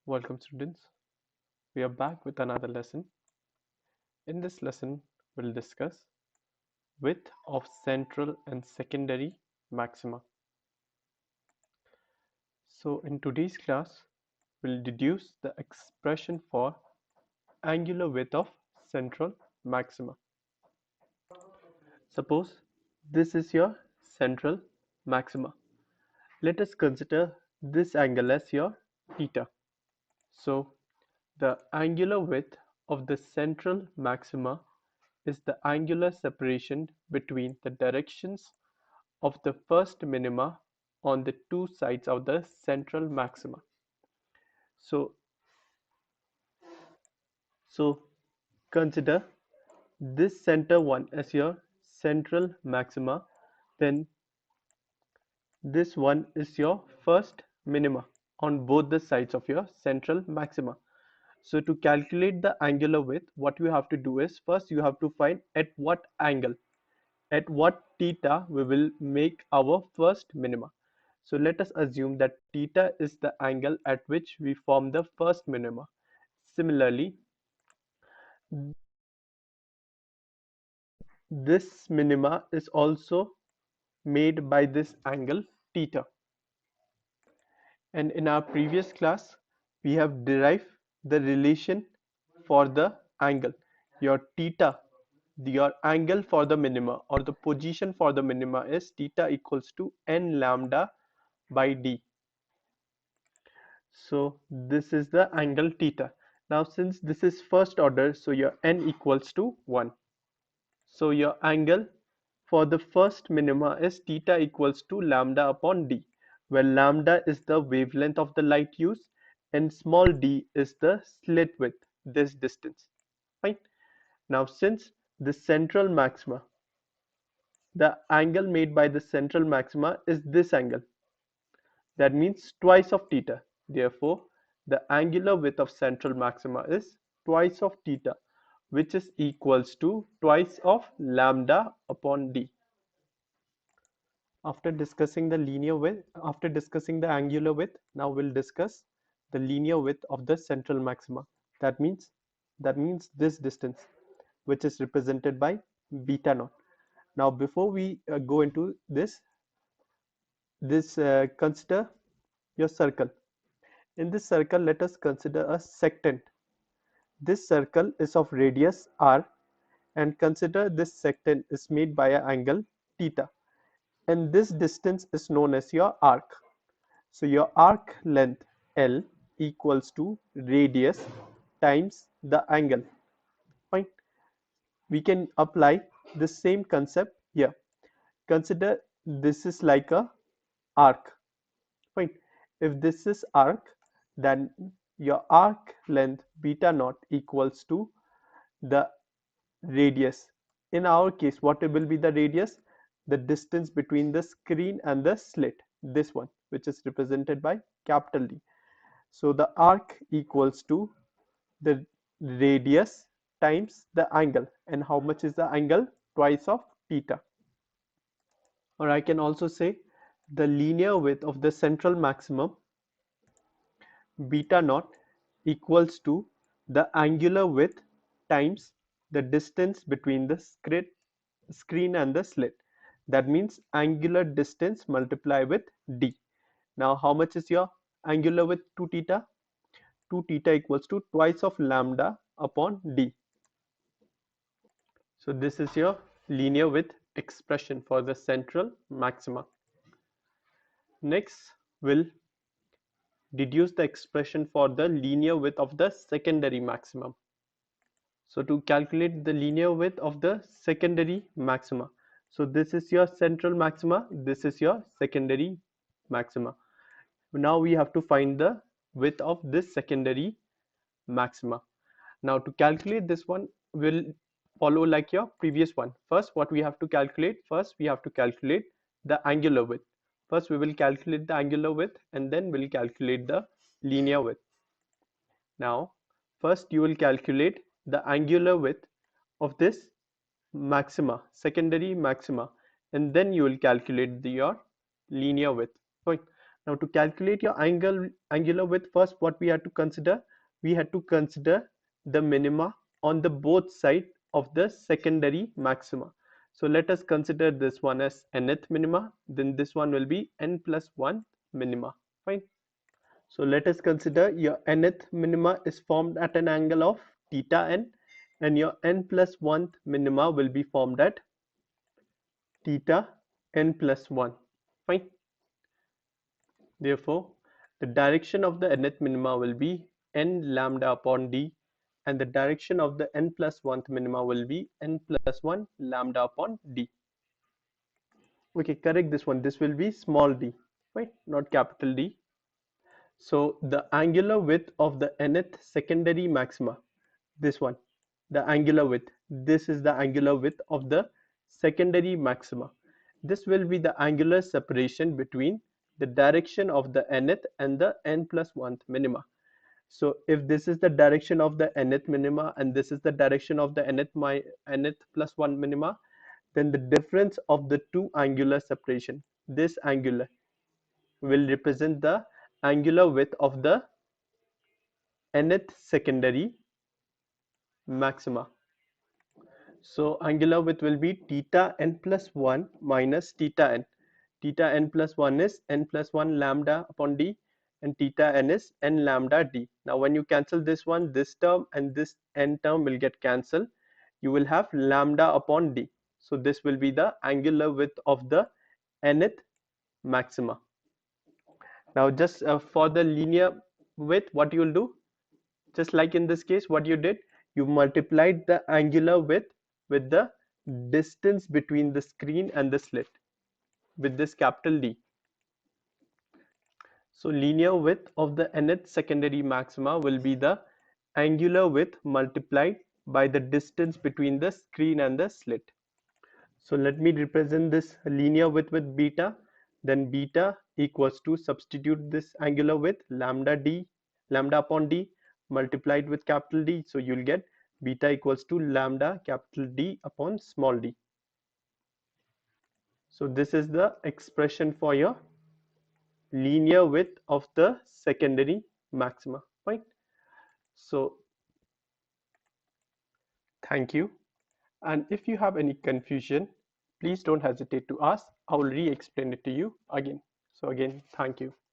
Welcome students. We are back with another lesson. In this lesson, we'll discuss width of central and secondary maxima. So in today's class, we'll deduce the expression for angular width of central maxima. Suppose this is your central maxima. Let us consider this angle as your theta. So the angular width of the central maxima is the angular separation between the directions of the first minima on the two sides of the central maxima. So, so consider this center one as your central maxima, then this one is your first minima on both the sides of your central maxima. So to calculate the angular width, what you have to do is first you have to find at what angle, at what theta we will make our first minima. So let us assume that theta is the angle at which we form the first minima. Similarly, this minima is also made by this angle theta. And in our previous class, we have derived the relation for the angle. Your theta, your angle for the minima or the position for the minima is theta equals to n lambda by d. So this is the angle theta. Now since this is first order, so your n equals to 1. So your angle for the first minima is theta equals to lambda upon d, where lambda is the wavelength of the light used and small d is the slit width, this distance. Fine. Now since the central maxima, the angle made by the central maxima is this angle. That means twice of theta. Therefore, the angular width of central maxima is twice of theta, which is equals to twice of lambda upon d. After discussing the angular width, now we'll discuss the linear width of the central maxima. That means this distance, which is represented by beta naught. Now, before we go into this consider your circle. In this circle, let us consider a secant. This circle is of radius r, and consider this secant is made by an angle theta, and this distance is known as your arc. So your arc length L equals to radius times the angle. Fine. We can apply the same concept here. Consider this is like a arc. Fine. If this is arc, then your arc length beta naught equals to the radius. In our case, what will be the radius? The distance between the screen and the slit, this one, which is represented by capital D. So the arc equals to the radius times the angle. And how much is the angle? Twice of theta. Or I can also say the linear width of the central maximum beta naught equals to the angular width times the distance between the screen and the slit. That means angular distance multiplied with d. Now how much is your angular width 2 theta? 2 theta equals to twice of lambda upon d. So this is your linear width expression for the central maxima. Next, we'll deduce the expression for the linear width of the secondary maximum. So to calculate the linear width of the secondary maxima, so this is your central maxima, this is your secondary maxima. Now we have to find the width of this secondary maxima. Now to calculate this one, we'll follow like your previous one. First, what we have to calculate? First, we have to calculate the angular width. First, we will calculate the angular width and then we'll calculate the linear width. Now, first you will calculate the angular width of this maxima, secondary maxima, and then you will calculate your linear width. Fine. Now to calculate your angular width, first what we had to consider, we had to consider the minima on the both side of the secondary maxima. So let us consider this one as nth minima, then this one will be n plus 1 minima. Fine. So let us consider your nth minima is formed at an angle of theta n, and your n plus 1th minima will be formed at theta n plus 1. Fine. Therefore, the direction of the nth minima will be n lambda upon d, and the direction of the n plus 1th minima will be n plus 1 lambda upon d. Okay, correct this one. This will be small d, right? Not capital D. So the angular width of the nth secondary maxima, this one, the angular width, this is the angular width of the secondary maxima. This will be the angular separation between the direction of the nth and the n plus 1th minima. So if this is the direction of the nth minima and this is the direction of the nth plus 1 minima, then the difference of the two angular separation, this angular, will represent the angular width of the nth secondary maxima. So angular width will be theta n plus 1 minus theta n. Theta n plus 1 is n plus 1 lambda upon d, and theta n is n lambda d. Now when you cancel this one, this term and this n term will get cancelled. You will have lambda upon d. So this will be the angular width of the nth maxima. Now just for the linear width, what you will do, just like in this case, what you did, you multiplied the angular width with the distance between the screen and the slit with this capital D. So linear width of the nth secondary maxima will be the angular width multiplied by the distance between the screen and the slit. So let me represent this linear width with beta. Then beta equals to, substitute this angular width, lambda upon d multiplied with capital D. So you'll get beta equals to lambda capital D upon small d. So this is the expression for your linear width of the secondary maxima. Right? So thank you. And if you have any confusion, please don't hesitate to ask. I will re-explain it to you again. So again, thank you.